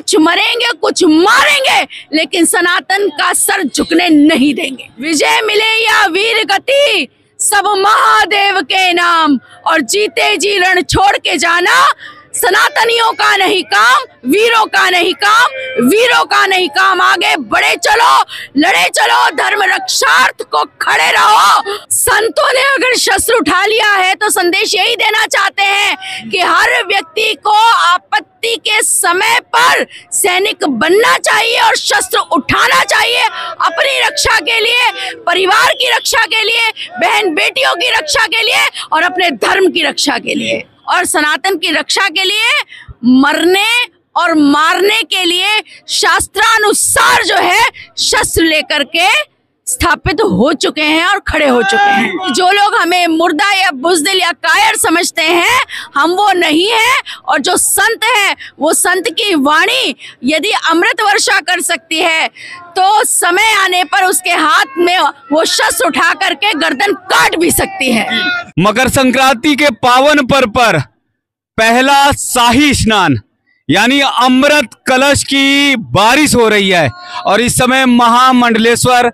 कुछ मरेंगे, कुछ मारेंगे, लेकिन सनातन का सर झुकने नहीं देंगे। विजय मिले या वीर गति सब महादेव के नाम, और जीते जी रण छोड़ के जाना सनातनियों का नहीं काम, वीरों का नहीं काम, वीरों का नहीं काम। आगे बढ़े चलो, लड़े चलो, धर्म रक्षार्थ को खड़े रहो। संतों ने अगर शस्त्र उठा लिया है तो संदेश यही देना चाहते हैं कि हर व्यक्ति को आपत्ति के समय पर सैनिक बनना चाहिए और शस्त्र उठाना चाहिए, अपनी रक्षा के लिए, परिवार की रक्षा के लिए, बहन बेटियों की रक्षा के लिए और अपने धर्म की रक्षा के लिए, और सनातन की रक्षा के लिए मरने और मारने के लिए शास्त्रानुसार जो है शस्त्र लेकर के स्थापित हो चुके हैं और खड़े हो चुके हैं। जो लोग हमें मुर्दा या बुज़दिल या कायर समझते हैं, हम वो नहीं है। और जो संत है, वो संत की वाणी यदि अमृत वर्षा कर सकती है तो समय आने पर उसके हाथ में वो शस्त्र उठा करके गर्दन काट भी सकती है। मकर संक्रांति के पावन पर्व पर पहला शाही स्नान यानी अमृत कलश की बारिश हो रही है, और इस समय महामंडलेश्वर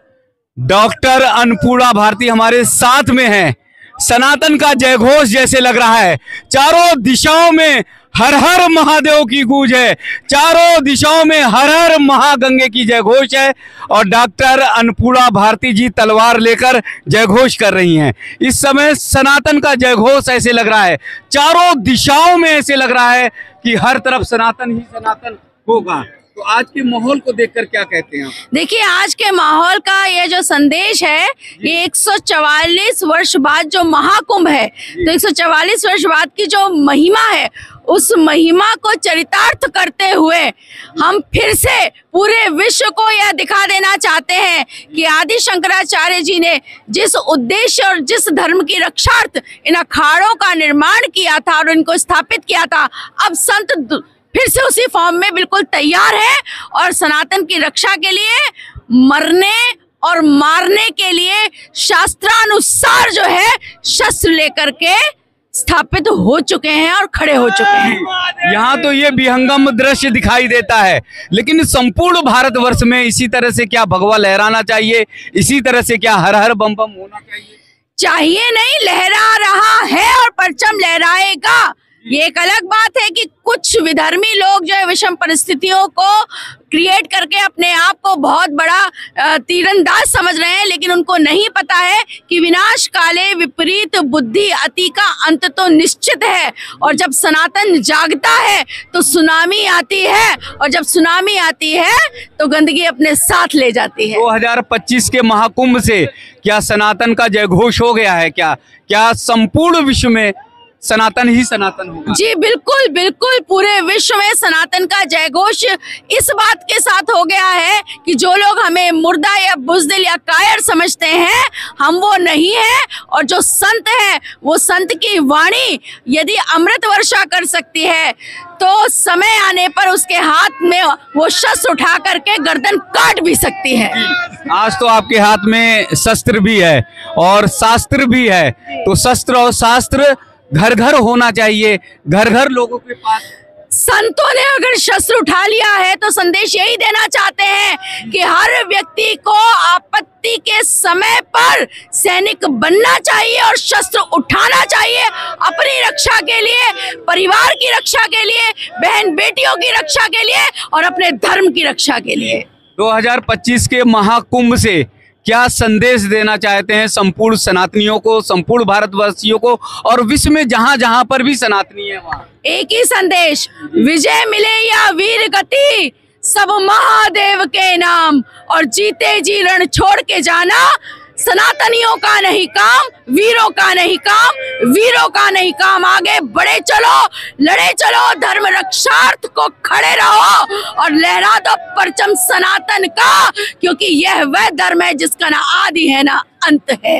डॉक्टर अन्नपूर्णा भारती हमारे साथ में हैं। सनातन का जयघोष जैसे लग रहा है, चारों दिशाओं में हर हर महादेव की गूंज है, चारों दिशाओं में हर हर महागंगे की जयघोष है, और डॉक्टर अन्नपूर्णा भारती जी तलवार लेकर जयघोष कर रही हैं। इस समय सनातन का जयघोष ऐसे लग रहा है, चारों दिशाओं में ऐसे लग रहा है कि हर तरफ सनातन ही सनातन होगा। तो आज के माहौल को देखकर क्या कहते हैं आप? देखिए, आज के माहौल का ये जो संदेश है, ये 144 वर्ष बाद जो महाकुंभ है, तो 144 वर्ष बाद की जो महिमा है, उस महिमा को चरितार्थ करते हुए हम फिर से पूरे विश्व को यह दिखा देना चाहते हैं कि आदि शंकराचार्य जी ने जिस उद्देश्य और जिस धर्म की रक्षार्थ इन अखाड़ों का निर्माण किया था और इनको स्थापित किया था, अब संत फिर से उसी फॉर्म में बिल्कुल तैयार है और सनातन की रक्षा के लिए मरने और मारने के लिए शास्त्रानुसार जो है शस्त्र लेकर के स्थापित हो चुके हैं और खड़े हो चुके हैं। यहाँ तो ये विहंगम दृश्य दिखाई देता है, लेकिन संपूर्ण भारतवर्ष में इसी तरह से क्या भगवा लहराना चाहिए, इसी तरह से क्या हर हर बम बम होना चाहिए? चाहिए नहीं, लहरा रहा है और परचम लहराएगा। ये एक अलग बात है कि कुछ विधर्मी लोग जो है विषम परिस्थितियों को क्रिएट करके अपने आप को बहुत बड़ा तीरंदाज समझ रहे हैं, लेकिन उनको नहीं पता है कि विनाश काले विपरीत बुद्धि अति का अंत तो निश्चित है। और जब सनातन जागता है तो सुनामी आती है, और जब सुनामी आती है तो गंदगी अपने साथ ले जाती है। 2025 के महाकुंभ से क्या सनातन का जयघोष हो गया है? क्या संपूर्ण विश्व में सनातन ही सनातन होगा? जी बिल्कुल बिल्कुल, पूरे विश्व में सनातन का जयघोष इस बात के साथ हो गया है कि जो लोग हमें मुर्दा या बुज़दिल या कायर समझते हैं, हम वो नहीं है। और जो संत है, वो संत की वाणी यदि अमृत वर्षा कर सकती है तो समय आने पर उसके हाथ में वो शस्त्र उठा करके गर्दन काट भी सकती है। आज तो आपके हाथ में शस्त्र भी है और शास्त्र भी है, तो शस्त्र और शास्त्र घर घर होना चाहिए, घर घर लोगों के पास। संतों ने अगर शस्त्र उठा लिया है तो संदेश यही देना चाहते हैं कि हर व्यक्ति को आपत्ति के समय पर सैनिक बनना चाहिए और शस्त्र उठाना चाहिए, अपनी रक्षा के लिए, परिवार की रक्षा के लिए, बहन बेटियों की रक्षा के लिए और अपने धर्म की रक्षा के लिए। 2025 के महाकुंभ से क्या संदेश देना चाहते हैं संपूर्ण सनातनियों को, संपूर्ण भारतवासियों को और विश्व में जहां जहां पर भी सनातनी है वहां? एक ही संदेश, विजय मिले या वीर गति सब महादेव के नाम, और जीते जी रण छोड़ के जाना सनातनियों का नहीं काम, वीरों का नहीं काम, वीरों का नहीं काम। आगे बढ़े चलो, लड़े चलो, धर्म रक्षार्थ को खड़े रहो और लहरा दो परचम सनातन का, क्योंकि यह वह धर्म है जिसका ना आदि है ना अंत है।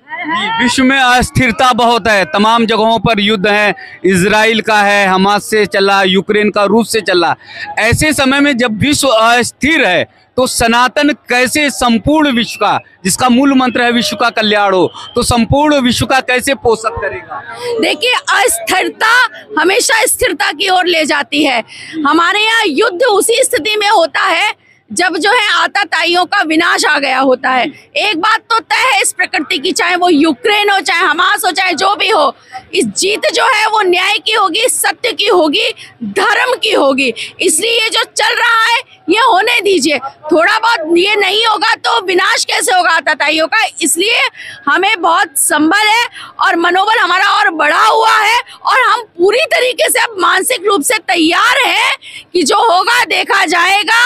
विश्व में अस्थिरता बहुत है, तमाम जगहों पर युद्ध है, इजराइल का है, हमास से चल रहा, यूक्रेन का रूस से चल रहा। ऐसे समय में जब विश्व अस्थिर है तो सनातन कैसे संपूर्ण विश्व का, जिसका मूल मंत्र है विश्व का कल्याण हो, तो संपूर्ण विश्व का कैसे पोषक करेगा? देखिए, अस्थिरता हमेशा स्थिरता की ओर ले जाती है। हमारे यहाँ युद्ध उसी स्थिति में होता है जब जो है आतताइयों का विनाश आ गया होता है। एक बात तो तय है इस प्रकृति की, चाहे वो यूक्रेन हो, चाहे हमास हो, चाहे जो भी हो, इस जीत जो है वो न्याय की होगी, सत्य की होगी, धर्म की होगी। इसलिए ये जो चल रहा है ये होने दीजिए। थोड़ा बहुत ये नहीं होगा तो विनाश कैसे होगा आतताइयों का? इसलिए हमें बहुत संबल है और मनोबल हमारा और बढ़ा हुआ है और हम पूरी तरीके से अब मानसिक रूप से तैयार हैं कि जो होगा देखा जाएगा।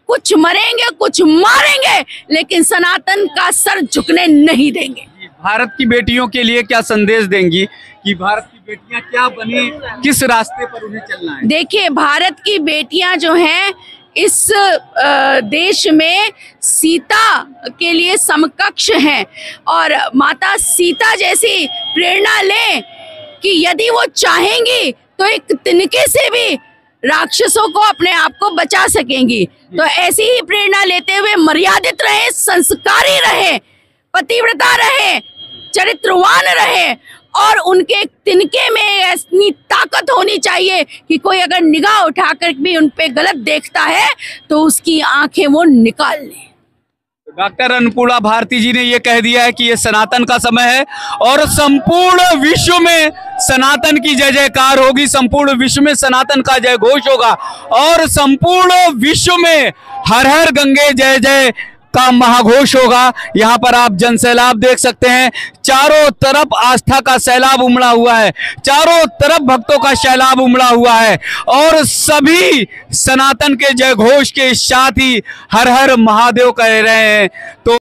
कुछ मरेंगे, कुछ मारेंगे, लेकिन सनातन का सर झुकने नहीं देंगे। भारत की बेटियों के लिए क्या संदेश देंगी कि भारत की बेटियां क्या बने, किस रास्ते पर उन्हें चलना है? देखिए, भारत की बेटियां जो हैं इस देश में सीता के लिए समकक्ष हैं और माता सीता जैसी प्रेरणा लें कि यदि वो चाहेंगी तो एक तिनके से भी राक्षसों को अपने आप को बचा सकेंगी। तो ऐसी ही प्रेरणा लेते हुए मर्यादित रहे, संस्कारी रहे, पतिव्रता रहे, चरित्रवान रहे और उनके तिनके में ऐसी ताकत होनी चाहिए कि कोई अगर निगाह उठाकर भी उन पे गलत देखता है तो उसकी आंखें वो निकाल ले। डॉक्टर अन्नपूर्णा भारती जी ने ये कह दिया है कि ये सनातन का समय है और संपूर्ण विश्व में सनातन की जय जयकार होगी, संपूर्ण विश्व में सनातन का जय घोष होगा और संपूर्ण विश्व में हर हर गंगे जय जय का महाघोष होगा। यहाँ पर आप जनसैलाब देख सकते हैं, चारों तरफ आस्था का सैलाब उमड़ा हुआ है, चारों तरफ भक्तों का सैलाब उमड़ा हुआ है और सभी सनातन के जय घोष के साथ ही हर हर महादेव कह रहे हैं। तो